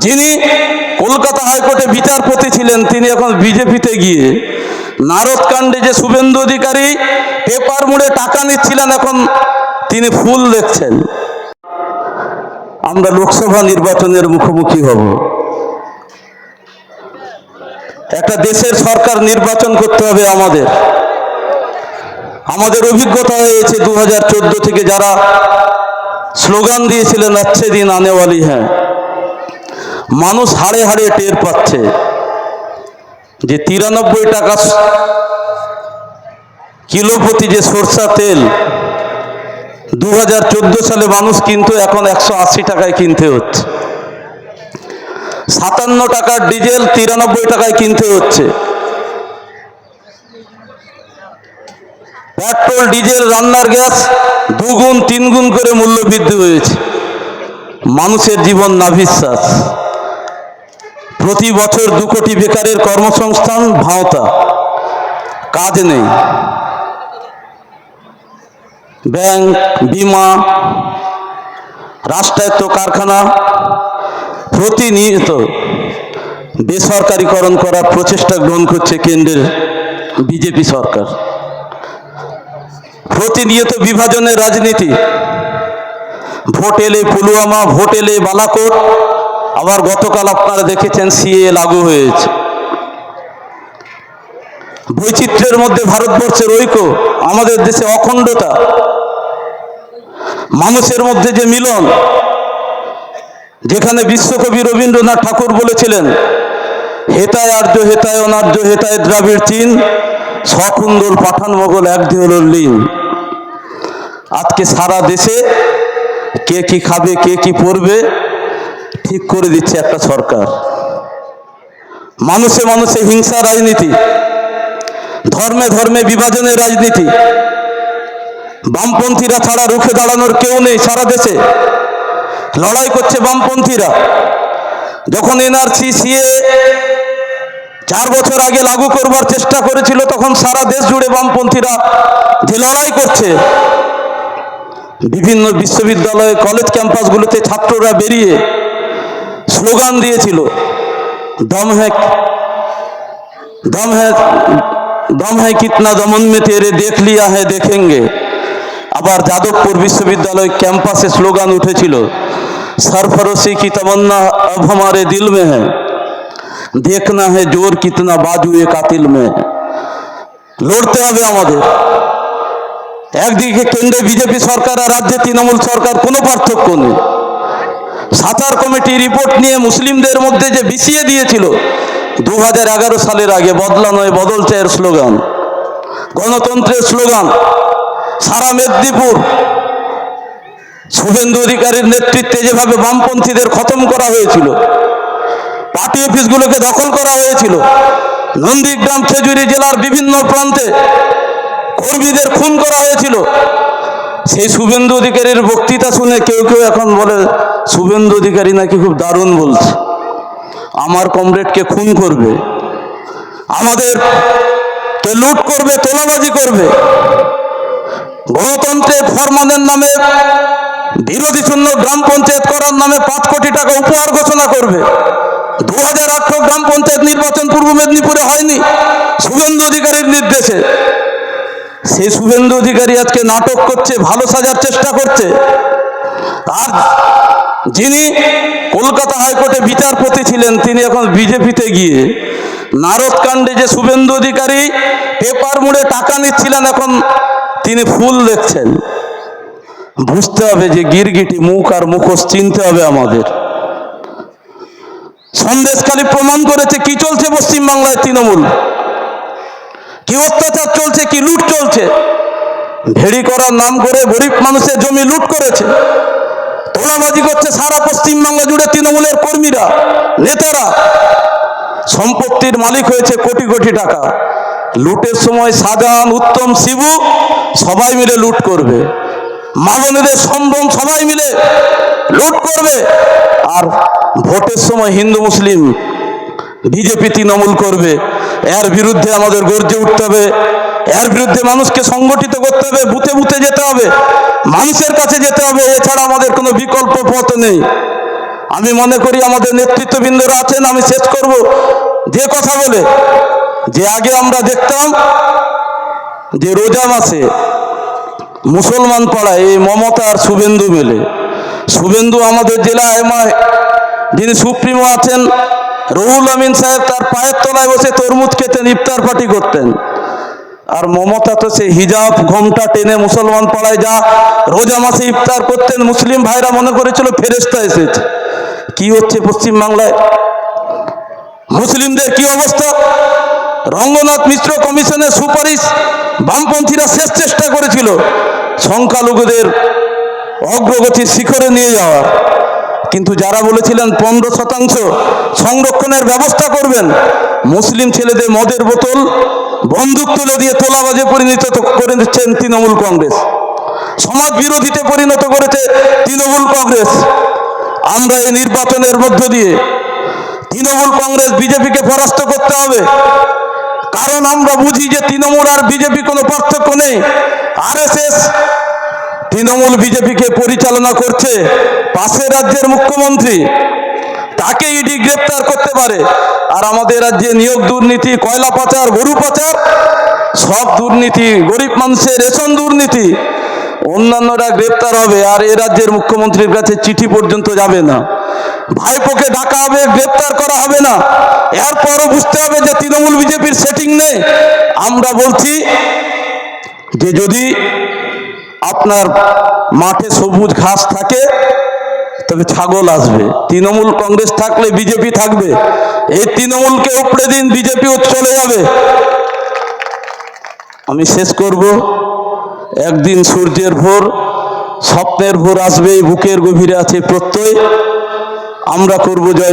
যিনি কলকাতা হাইকোর্টে বিচারপতি ছিলেন তিনি এখন বিজেপিতে গিয়ে নারদকাণ্ডে যে শুভেন্দু অধিকারী পেপার মুড়ে টাকা নিচ্ছিলেন এখন তিনি ফুল দেখছেন। আমরা লোকসভা নির্বাচনের মুখোমুখি হব। একটা দেশের সরকার নির্বাচন করতে হবে আমাদের। আমাদের অভিজ্ঞতা হয়েছে 2014 থেকে যারা স্লোগান দিয়েছিলেন अच्छे दिन आने वाली है, মানুষ হাড়ে হাড়ে টের পাচ্ছে যে 93 টাকা কিলো প্রতি যে সরষা তেল 2014 সালে মানুষ কিন্তু এখন 180 টাকায় কিনতে হচ্ছে। 57 টাকার ডিজেল 93 টাকায় কিনতে হচ্ছে। পেট্রোল ডিজেল রান্নার গ্যাস 2 গুণ 3 গুণ করে মূল্য বৃদ্ধি হয়েছে। মানুষের জীবন নাভিশ্বাস। প্রতি বছর 2 কোটি বেকারের কর্মসংস্থান ভাওতা, কাজ নেই। ব্যাংক, বিমা, রাষ্ট্রায়ত্ত কারখানা প্রতিনিয়ত বেসরকারীকরণ করার প্রচেষ্টা গ্রহণ করছে কেন্দ্রের বিজেপি সরকার। প্রতিনিয়ত বিভাজনের রাজনীতি। ভোট এলে পুলওয়ামা, ভোট এলে বালাকোট, আবার গতকাল আপনারা দেখেছেন সিএ লাগু হয়েছে। বৈচিত্র্যের মধ্যে ভারতবর্ষের ঐক্য, আমাদের দেশে অখণ্ডতা, মানুষের মধ্যে যে মিলন, যেখানে বিশ্বকবি রবীন্দ্রনাথ ঠাকুর বলেছিলেন হেতায় আর্য হেতায় অনার্য হেতায় দ্রাবিড় চীন, সকুন্দল পাঠান মোগল এক দেহলোর লীন। আজকে সারা দেশে কে কি খাবে, কে কি পরবে ঠিক করে দিচ্ছে একটা সরকার। মানুষে মানুষে হিংসা রাজনীতি, ধর্মে ধর্মে বিভাজনের রাজনীতি। বামপন্থীরা ছাড়া রুখে দাঁড়ানোর কেউ নেই সারা দেশে। লড়াই করছে বামপন্থীরা। যখন এনআরসি সিএ 4 বছর আগে লাগু করবার চেষ্টা করেছিল তখন সারা দেশ জুড়ে বামপন্থীরা যে লড়াই করছে, বিভিন্ন বিশ্ববিদ্যালয় কলেজ ক্যাম্পাসগুলোতে ছাত্ররা বেরিয়ে স্লোগান দিয়েছিল दम है कितना दमन में तेरे देख लिया है देखेंगे। আবার যাদবপুর বিশ্ববিদ্যালয় ক্যাম্পাসে স্লোগান উঠেছিল सरफरोशी की तमन्ना अब हमारे दिल में है, देखना है जोर कितना बाजुए कातिल में। লড়তে হবে আমাদের। একদিকে কেন্দ্রে বিজেপি সরকার আর রাজ্যে তৃণমূল সরকার, কোনো পার্থক্য নেই। সাতার কমিটি রিপোর্ট নিয়ে মুসলিমদের মধ্যে যে বিছিয়ে দিয়েছিল 2011 সালের আগে, বদলা নয় বদল চায়ের স্লোগান, গণতন্ত্রের স্লোগান। সারা মেদিনীপুর শুভেন্দু অধিকারীর নেতৃত্বে যেভাবে বামপন্থীদের খতম করা হয়েছিল, পার্টি অফিসগুলোকে দখল করা হয়েছিল, নন্দীগ্রাম খেজুরি জেলার বিভিন্ন প্রান্তে কর্মীদের খুন করা হয়েছিল, সেই শুভেন্দু অধিকারীর বক্তৃতা শুনে কেউ কেউ এখন বলে শুভেন্দু অধিকারী নাকি খুব দারুণ বলছে, আমার কমরেডকে খুন করবে, আমাদেরকে লুট করবে, তোলাবাজি করবে, গণতন্ত্রের ফরমানের নামে বিরোধী শূন্য গ্রাম পঞ্চায়েত করার নামে 5 কোটি টাকা উপহার ঘোষণা করবে। 2018 গ্রাম পঞ্চায়েত নির্বাচন পূর্ব মেদিনীপুরে হয়নি শুভেন্দু অধিকারীর নির্দেশে। সেই শুভেন্দু অধিকারী আজকে নাটক করছে, ভালো সাজার চেষ্টা করছে। আর যিনি কলকাতা হাইকোর্টে বিচারপতি ছিলেন তিনি এখন বিজেপিতে গিয়ে নারদকাণ্ডে যে শুভেন্দু অধিকারী পেপার মুড়ে টাকা নিচ্ছিলেন এখন তিনি ফুল দেখছেন। বুঝতে হবে যে গিরগিটি মুখ আর মুখোশ চিনতে হবে আমাদের। সন্দেশখালী প্রমাণ করেছে কি চলছে পশ্চিমবাংলায়। তৃণমূল কি অত্যাচার চলছে, কি লুট চলছে। ভেড়ি করার নাম করে গরিব মানুষের জমি লুট করেছে, তোলাবাজি করছে সারা পশ্চিমবাংলা জুড়ে তৃণমূলের কর্মীরা, নেতারা। সম্পত্তির মালিক হয়েছে কোটি কোটি টাকা। লুটের সময় শাহজাহান, উত্তম, শিবু সবাই মিলে লুট করবে, মা বোনেদের সম্ভ্রম সবাই মিলে লুট করবে। আর ভোটের সময় হিন্দু মুসলিম বিজেপি তৃণমূল করবে। এর বিরুদ্ধে আমাদের গর্জে উঠতে হবে, এর বিরুদ্ধে মানুষকে সংগঠিত করতে হবে, বুথে বুথে যেতে হবে, মানুষের কাছে যেতে হবে। এছাড়া আমাদের কোনো বিকল্প পথ নেই। আমি মনে করি আমাদের নেতৃত্ববৃন্দরা আছেন, আমি শেষ করব যে কথা বলে, যে আগে আমরা দেখতাম যে রোজা মাসে মুসলমান পাড়ায় এই মমতা আর শুভেন্দু মেলে, শুভেন্দু আমাদের জেলায় যিনি সুপ্রিমো আছেন রুহুল আমিন সাহেব, তার পায়ের তলায় বসে তরমুজ খেতেন, ইফতার পার্টি করতেন। আর মমতা তো সে হিজাব ঘোমটা টেনে মুসলমান পাড়ায় যা রোজা মাসে ইফতার করতেন, মুসলিম ভাইরা মনে করেছিল ফেরেশতা এসেছে। কি হচ্ছে পশ্চিমবাংলায়? মুসলিমদের কি অবস্থা? রঙ্গনাথ মিশ্র কমিশনের সুপারিশ বামপন্থীরা শেষ চেষ্টা করেছিল সংখ্যালঘুদের অগ্রগতির শিখরে নিয়ে যাওয়ার, কিন্তু যারা বলেছিলেন 15% সংরক্ষণের ব্যবস্থা করবেন, মুসলিম ছেলেদের মদের বোতল বন্দুক তুলে দিয়ে তোলাবাজে পরিণত করে দিচ্ছেন তৃণমূল কংগ্রেস, সমাজ বিরোধীতে পরিণত করেছে তৃণমূল কংগ্রেস। আমরা এই নির্বাচনের মধ্য দিয়ে তৃণমূল কংগ্রেস বিজেপিকে পরাস্ত করতে হবে, কারণ আমরা বুঝি যে তৃণমূল আর বিজেপি কোনো পার্থক্য নেই। আরএসএস তৃণমূল বিজেপিকে পরিচালনা করছে, পাশের রাজ্যের মুখ্যমন্ত্রী, তাকে ইডি গ্রেপ্তার করতে পারে। আর আমাদের রাজ্যে নিয়োগ দুর্নীতি, কয়লা পাচার, গরু পাচার, সব দুর্নীতি, গরিব মানুষের রেশন দুর্নীতি, অন্যান্যরা গ্রেপ্তার হবে, আর এ রাজ্যের মুখ্যমন্ত্রীর কাছে চিঠি পর্যন্ত যাবে না। ভাইপোকে ডাকা হবে, গ্রেপ্তার করা হবে না। এরপরও বুঝতে হবে যে তৃণমূল বিজেপির সেটিং নেই। আমরা বলছি যে যদি আপনার মাঠে সবুজ ঘাস থাকে তবে ছাগল আসবে, তৃণমূল কংগ্রেস থাকলে বিজেপি থাকবে। এই তৃণমূলকে উপড়ে দিন, বিজেপিও চলে যাবে। আমি শেষ করব, একদিন সূর্যের ভোর, স্বপ্নের ভোর আসবে, বুকের গভীরে আছে প্রত্যয়। আমরা করব জয়।